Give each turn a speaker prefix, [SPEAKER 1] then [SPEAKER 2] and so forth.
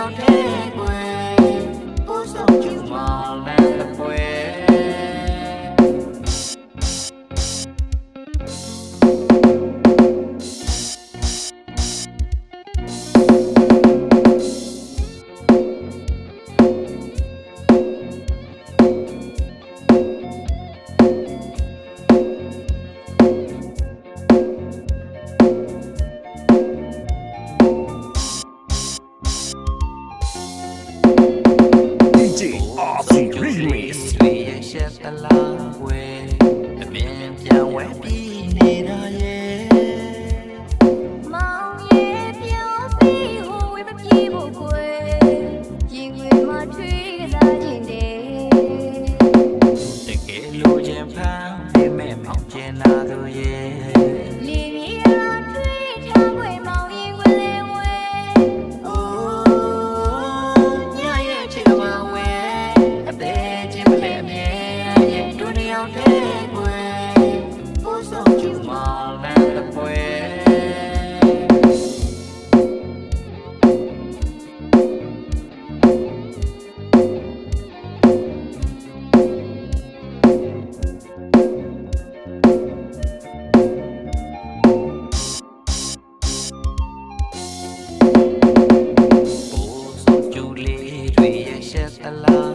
[SPEAKER 1] ယောက်တည်းကွယ်ကိုဆောင်ကျူမလမ်းတစ်ပွဲတွေရရှက်တလားကွယ်အမြင်ပြန်ဝဲပြီးနေတာရဲ့
[SPEAKER 2] မောင်ရဲ့ပြောပြီးဟိုဝေးမပြေဖို့ကွယ်ရင်ွေမှာထွေးကစားခြင်းတဲ့
[SPEAKER 1] တကယ်လို့ခြင်းဖမ်းပြမဲ့မောင်ကျင်လာသူရဲ့
[SPEAKER 2] လေမြေရာထွေးထားွယ်မောင်ရင်ွယ်လေဝဲ
[SPEAKER 1] အိုးညရဲ့ချစ်ကမဝဲအသေးချင်းမလဲမြဲရဲ့တို့တယောက်တည်းကွယ်ကိုဆောင်ကျူမလမ်းတစ်ပွဲရှက်တလား